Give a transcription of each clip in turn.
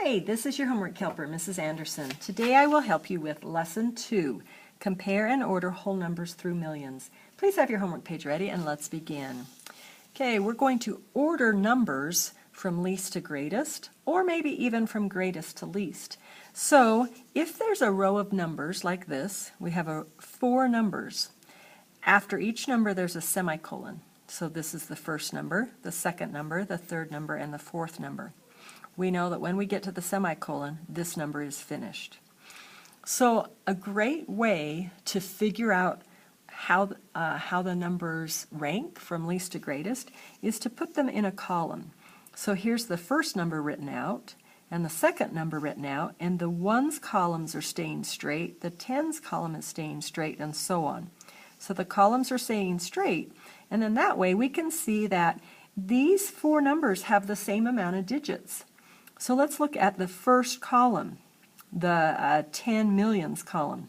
Hi, this is your homework helper, Mrs. Anderson. Today I will help you with Lesson 2, Compare and Order Whole Numbers Through Millions. Please have your homework page ready and let's begin. Okay, we're going to order numbers from least to greatest, or maybe even from greatest to least. So if there's a row of numbers like this, we have 4 numbers. After each number there's a semicolon. So this is the first number, the second number, the third number, and the fourth number. We know that when we get to the semicolon, this number is finished. So a great way to figure out how the numbers rank from least to greatest is to put them in a column. So here's the first number written out, and the second number written out, and the ones columns are staying straight, the tens column is staying straight, and so on. So the columns are staying straight, and then that way we can see that these 4 numbers have the same amount of digits. So let's look at the first column, the 10 millions column,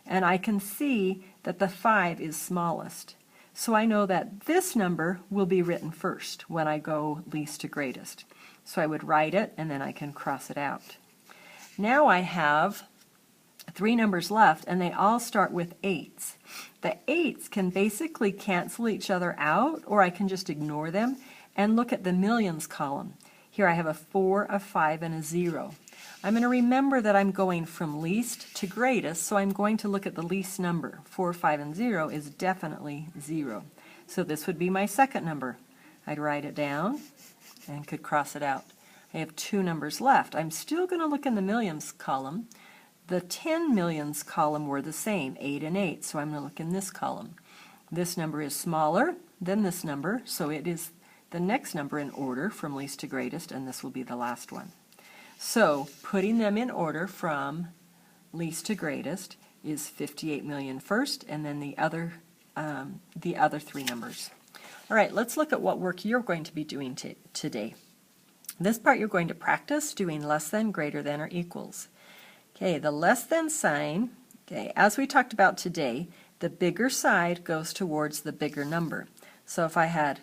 and I can see that the 5 is smallest. So I know that this number will be written first when I go least to greatest. So I would write it and then I can cross it out. Now I have 3 numbers left and they all start with 8s. The 8s can basically cancel each other out, or I can just ignore them and look at the millions column. Here I have a 4, a 5, and a 0. I'm going to remember that I'm going from least to greatest, so I'm going to look at the least number. 4, 5, and 0 is definitely 0. So this would be my second number. I'd write it down and could cross it out. I have 2 numbers left. I'm still going to look in the millions column. The 10 millions column were the same, 8 and 8, so I'm going to look in this column. This number is smaller than this number, so it is the next number in order from least to greatest, and this will be the last one. So putting them in order from least to greatest is 58 million first, and then the other 3 numbers. All right, let's look at what work you're going to be doing today. This part you're going to practice doing less than, greater than, or equals. Okay, the less than sign, okay, as we talked about today, the bigger side goes towards the bigger number. So if I had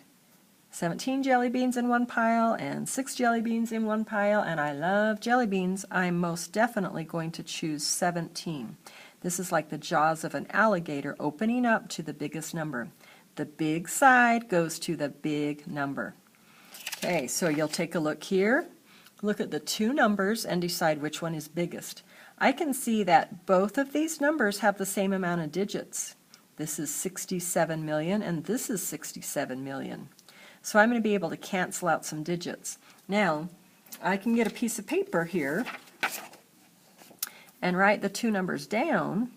17 jelly beans in one pile and 6 jelly beans in one pile, and I love jelly beans, I'm most definitely going to choose 17. This is like the jaws of an alligator opening up to the biggest number. The big side goes to the big number. Okay, so you'll take a look here, look at the 2 numbers and decide which one is biggest. I can see that both of these numbers have the same amount of digits. This is 67 million and this is 67 million. So I'm going to be able to cancel out some digits. Now, I can get a piece of paper here and write the 2 numbers down.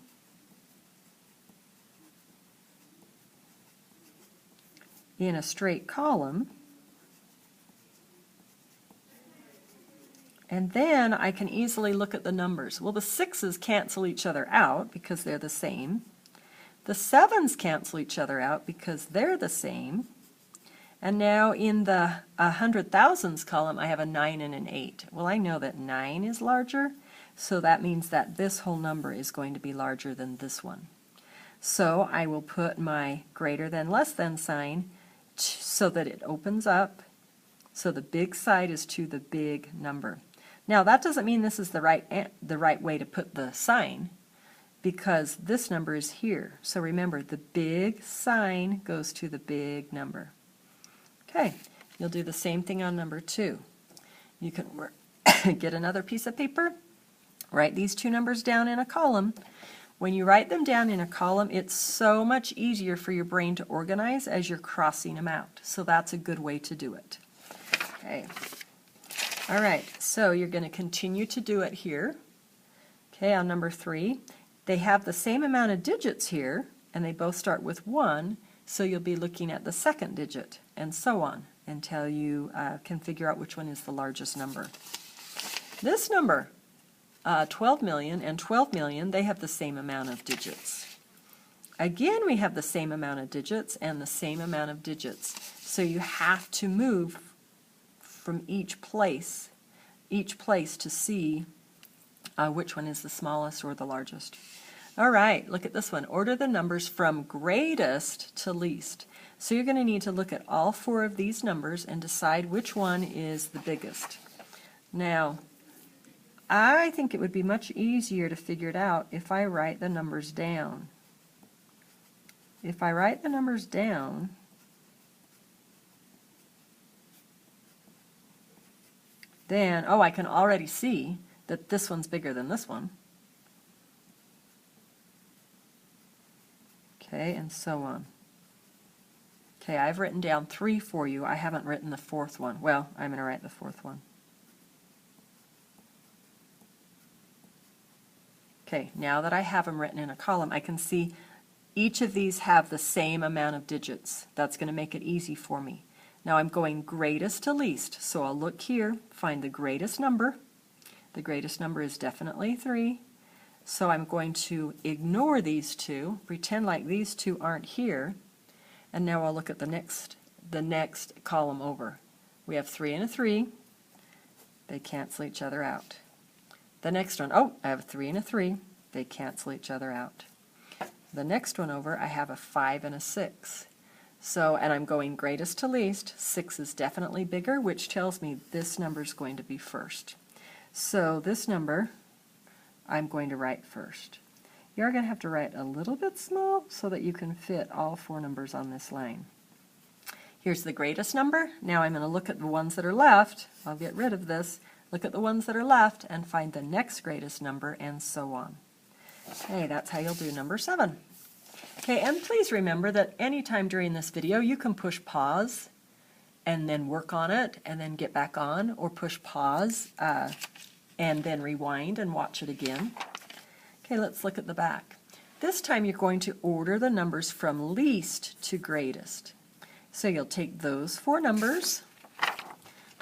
In a straight column. And then I can easily look at the numbers. Well, the 6s cancel each other out because they're the same. The 7s cancel each other out because they're the same. And now in the 100,000s column, I have a 9 and an 8. Well, I know that 9 is larger, so that means that this whole number is going to be larger than this one. So I will put my greater than, less than sign so that it opens up, so the big side is to the big number. Now, that doesn't mean this is the right way to put the sign, because this number is here. So remember, the big sign goes to the big number. Okay, you'll do the same thing on number 2. You can get another piece of paper, write these 2 numbers down in a column. When you write them down in a column, it's so much easier for your brain to organize as you're crossing them out. So that's a good way to do it. Okay. All right, so you're going to continue to do it here. Okay, on number 3, they have the same amount of digits here, and they both start with 1. So you'll be looking at the second digit, and so on, until you can figure out which one is the largest number. This number, 12 million and 12 million, they have the same amount of digits. Again, we have the same amount of digits and the same amount of digits. So you have to move from each place to see which one is the smallest or the largest. All right, look at this one. Order the numbers from greatest to least. So you're going to need to look at all 4 of these numbers and decide which one is the biggest. Now, I think it would be much easier to figure it out if I write the numbers down. If I write the numbers down, then, oh, I can already see that this one's bigger than this one. Okay, and so on. Okay, I've written down 3 for you. I haven't written the 4th one. Well, I'm going to write the 4th one. Okay, now that I have them written in a column, I can see each of these have the same amount of digits. That's going to make it easy for me. Now I'm going greatest to least, so I'll look here, find the greatest number. The greatest number is definitely 3. So I'm going to ignore these two, pretend like these two aren't here, and now I'll look at the next column over. We have 3 and a 3. They cancel each other out. The next one, oh, I have a 3 and a 3. They cancel each other out. The next one over, I have a 5 and a 6. So, and I'm going greatest to least. 6 is definitely bigger, which tells me this number is going to be first. So this number, I'm going to write first. You're going to have to write a little bit small so that you can fit all 4 numbers on this line. Here's the greatest number. Now I'm going to look at the ones that are left. I'll get rid of this. Look at the ones that are left and find the next greatest number, and so on. Okay, that's how you'll do number 7. Okay, and please remember that anytime during this video you can push pause and then work on it and then get back on, or push pause and then rewind and watch it again. Okay, let's look at the back. This time you're going to order the numbers from least to greatest. So you'll take those 4 numbers,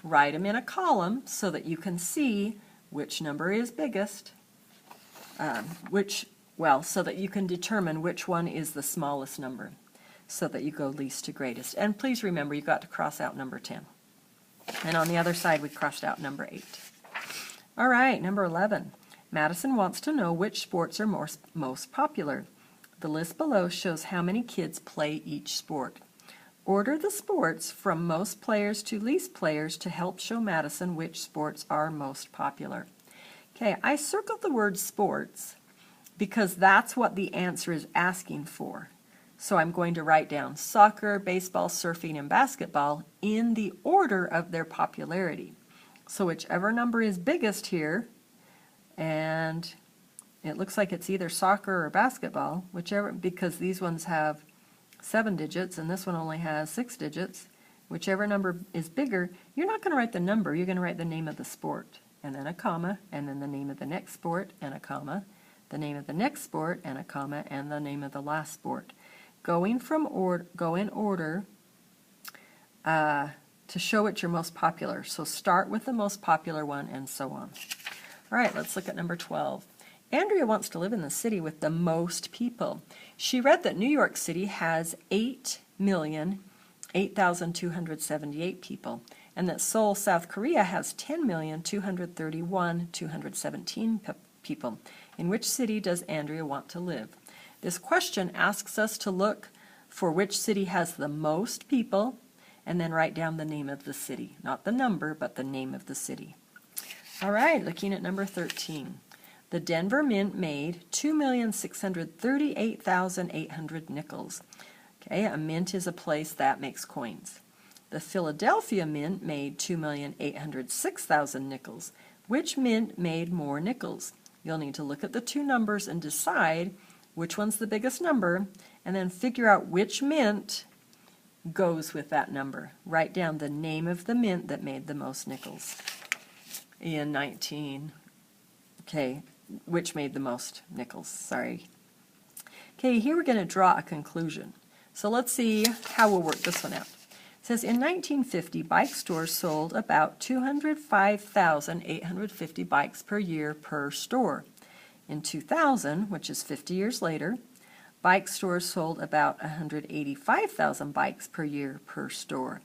write them in a column so that you can see which number is biggest, so that you can determine which one is the smallest number, so that you go least to greatest. And please remember, you've got to cross out number 10. And on the other side, we crossed out number 8. All right, number 11. Madison wants to know which sports are most popular. The list below shows how many kids play each sport. Order the sports from most players to least players to help show Madison which sports are most popular. Okay, I circled the word sports because that's what the answer is asking for. So I'm going to write down soccer, baseball, surfing, and basketball in the order of their popularity. So whichever number is biggest here, and it looks like it's either soccer or basketball, whichever, because these ones have 7 digits and this one only has 6 digits. Whichever number is bigger, you're not going to write the number, you're going to write the name of the sport, and then a comma, and then the name of the next sport, and a comma, the name of the next sport, and a comma, and the name of the last sport. Go in order to show which are most popular. So start with the most popular one, and so on. All right, let's look at number 12. Andrea wants to live in the city with the most people. She read that New York City has 8,008,278 people, and that Seoul, South Korea has 10,231,217 people. In which city does Andrea want to live? This question asks us to look for which city has the most people, and then write down the name of the city. Not the number, but the name of the city. All right, looking at number 13. The Denver Mint made 2,638,800 nickels. Okay, a mint is a place that makes coins. The Philadelphia Mint made 2,806,000 nickels. Which mint made more nickels? You'll need to look at the 2 numbers and decide which one's the biggest number, and then figure out which mint goes with that number. Write down the name of the mint that made the most nickels which made the most nickels, sorry. Okay, here we're going to draw a conclusion. So let's see how we'll work this one out. It says in 1950, bike stores sold about 205,850 bikes per year per store. In 2000, which is 50 years later, bike stores sold about 185,000 bikes per year per store.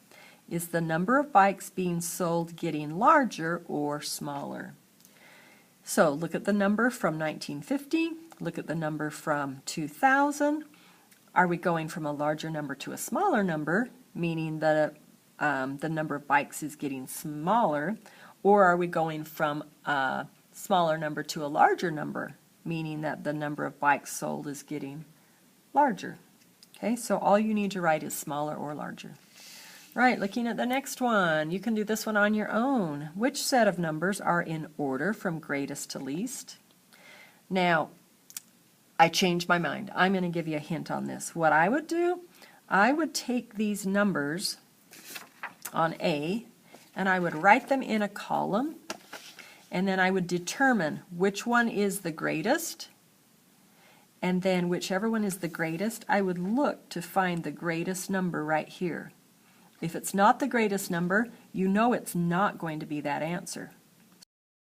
Is the number of bikes being sold getting larger or smaller? So look at the number from 1950, look at the number from 2000. Are we going from a larger number to a smaller number, meaning that the number of bikes is getting smaller, or are we going from a smaller number to a larger number, meaning that the number of bikes sold is getting larger. Okay, so all you need to write is smaller or larger. Right, looking at the next one, you can do this one on your own. Which set of numbers are in order from greatest to least? Now, I changed my mind. I'm going to give you a hint on this. What I would do, I would take these numbers on A, and I would write them in a column, and then I would determine which one is the greatest, and then whichever one is the greatest, I would look to find the greatest number right here. If it's not the greatest number, you know it's not going to be that answer.